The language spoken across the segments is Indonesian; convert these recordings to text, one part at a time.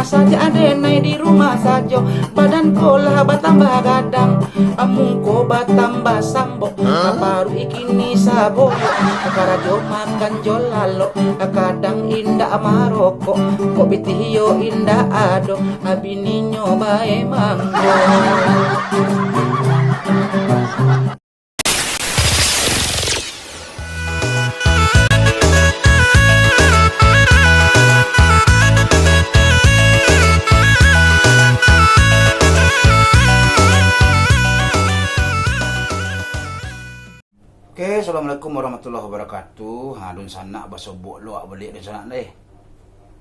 saja adenai di rumah saja. Badanku lah batambah gadang, amungko batambah sambo. Baru ikini sabo, karajo makan jolalo. Kadang indah maroko, kok bitiyo indah ado. Abininyo bae manggo. Oke, assalamualaikum warahmatullahi wabarakatuh. Dun sana basobok lo balik dun sana deh.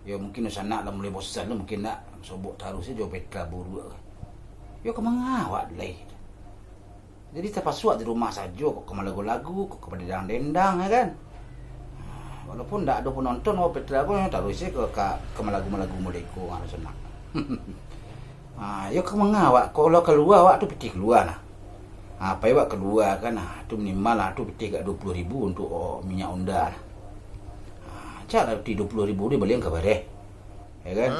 Yo mungkin dun sana lah mulai bosan lo mungkin nak sobok taruh saja jopet kabur. Yo kemangawat leh. Jadi terpasuak di rumah saja kok ke lagu-lagu, kok kepada dendang ya kan. Walaupun tak ada penonton mau petra aku taruh sih ke lagu-lagu muliku dun sana. Yo kemangawat kalau keluar awak tu piti keluar lah. Apa ya kedua kan, tu minimal lah tu peti kat 20.000 untuk minyak undar. Cara di 20.000 dia beli yang kabar ya kan?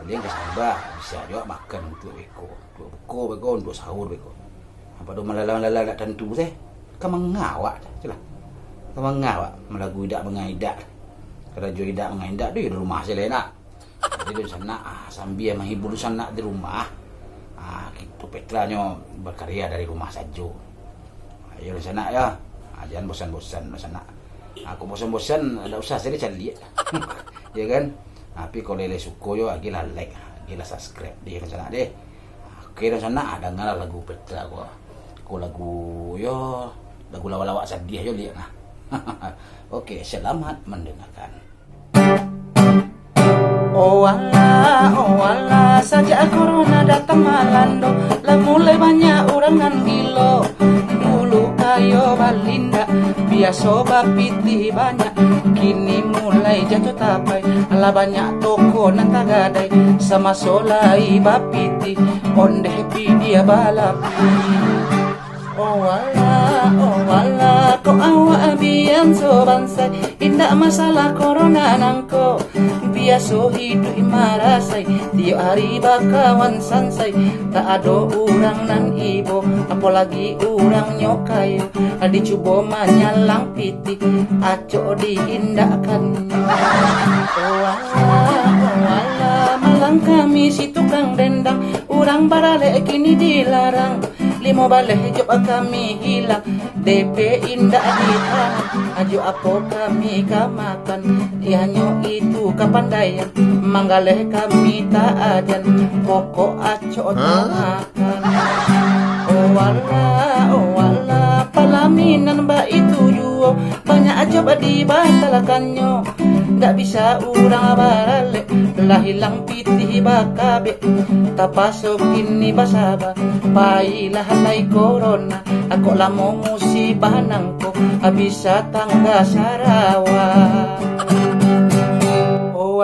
Beli yang ke Sabah bisa juga makan untuk beko, untuk sahur beko. Apa tu malalang-lalang nak tentu teh, kemangawak celah. Kemangawak melagu idak mengaidak. Kerja idak mengaidak tu di rumah saya nak. Jadi di sana sambil menghibur sana di rumah. Gitu Petranya berkarya dari rumah saja. Ayo di sana ya. Jangan bosan-bosan di sana. Aku bosan-bosan ada usah saya cari. Ya kan? Tapi kalau lele suko yo gila like, gila subscribe dia di sana deh. Oke di sana ada ngala lagu Petra gua. Ko lagu yo lagu lawak-lawak sedih yo lihat nah. Oke, selamat mendengarkan. Oh wala, saja corona datang malando. Lah mulai banyak orang nan gilo. Dulu kayo balinda, biasa bapiti banyak. Kini mulai jatuh tapai. Lah banyak toko nan tagadai. Sama solai bapiti, onde happy dia balapi. Oh wala, kok awak abian so bansai. Indah masalah corona nangko. Biasa hidup marasai, tiap hari bakawan sansai. Tak ada orang nan ibo, apalagi orang nyokayo. Dicuba manyalang piti, acok diindahkan. Oh wala, malang kami si tukang dendang. Orang barale kini dilarang. Limo balik job kami hilang, DP indah ditahan. Ajo apa kami kamakan, ianyo itu kapandaian. Manggaleh kami tak ajan, pokok aco tak makan. Oh wala, palaminan ba itu juo. Banyak job dibatalakannya, nggak bisa urang barale. Lah hilang pitih bakabe, tapasok ini basaba. Pailah halai corona, ako lamo musibah nangko. Abisa tangga Sarawak. Oh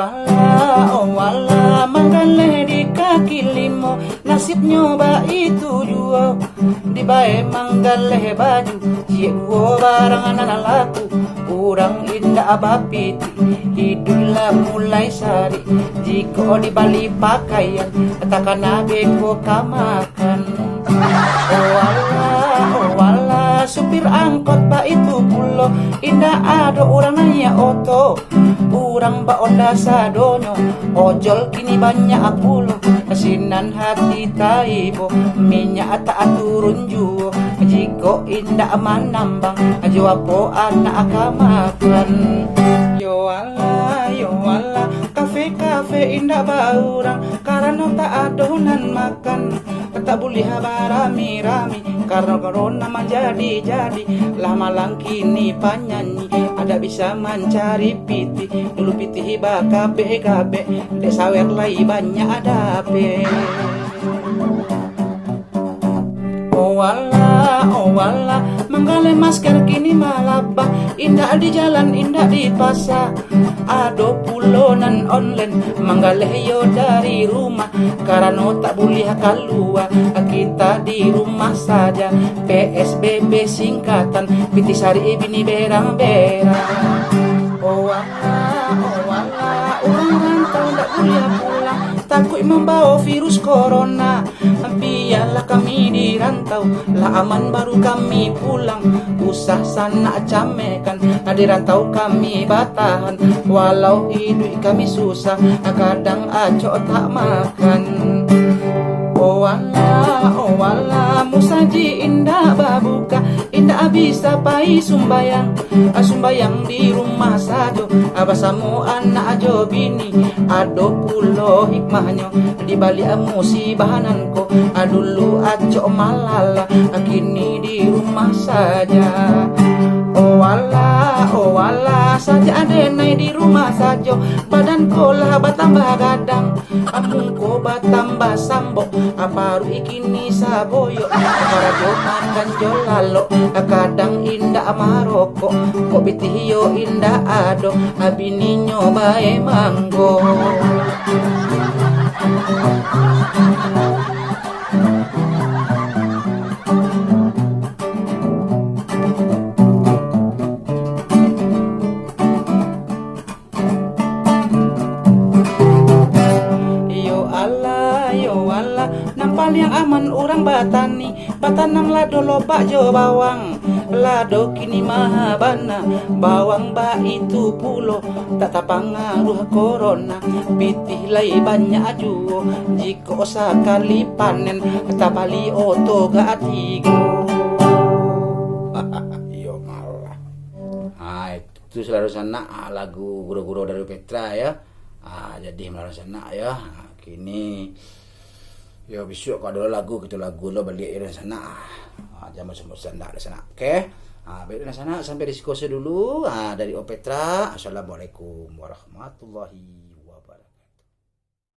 wala, manggaleh di kaki limo. Nasibnya ba itu juo, di bae manggaleh baju. Cie duo barang anak laku, urang indah bapiti. Hiduplah mulai sari, jika di Bali pakaian, takkan beko kamakan. Oh wala, supir angkot ba itu pulo. Indah ada orang nanya oto, orang ba onda sadono. Ojol kini banyak pulo, kasinan hati taibo. Minyak tak turun juo, jika indah manambang. Jawapo anak kamakan. Yo wala, kafe indah baurang. Karena tak adonan makan, tak boleh barami-rami. Karena corona menjadi lama lang kini panyanyi. Ada bisa mencari piti, dulu piti bakabe, dek sawer lai banyak ada pe. Oh wala, menggale masker kini malabah. Indah di jalan, indah di pasar. Ado pulonan online, menggale yo dari rumah. Karena tak boleh keluar, kita di rumah saja. PSBB singkatan, pitisari bini berang-berang. Oh wala, orang rantau tak boleh pulang. membawa virus corona. Biarlah kami dirantau, lah aman baru kami pulang. Usah sana camekan, dirantau kami batahan. Walau hidup kami susah, kadang acok tak makan. Oh wala, musaji indah babuka, indah bisa pai sumbayang, sumbayang di rumah sajo. Abasamu anak ajo bini, ado pulo hikmahnya di balik musibahananku. Dulu ajo malala, kini di rumah saja. Oh wala, saja adenai di rumah sajo. Badan kolah batambah gadang, amungko batambah sambo. Aparu ikini saboyo, parajo makan jolalo. Kadang indah maroko, kobitiyo indah ado, abininyo bae manggo. Yo Allah, nampal yang aman orang batani, batanam lado lobak jo bawang, lado kini maha bana, bawang ba itu pulo, tak tapangaruh corona, pitih lay banyak ajuo, jika sekali panen, tabali oto gak tigo. Yo malah. Itu selalu sana lagu guru-guru dari Petra ya. Jadi melalui sana ya. Kini ya besok kalau ada lagu gitu lagu lo balik dari sana. Jangan semua sana di sana. Oke. Baik dari sana sampai diskusi dulu dari Opetra. Assalamualaikum warahmatullahi wabarakatuh.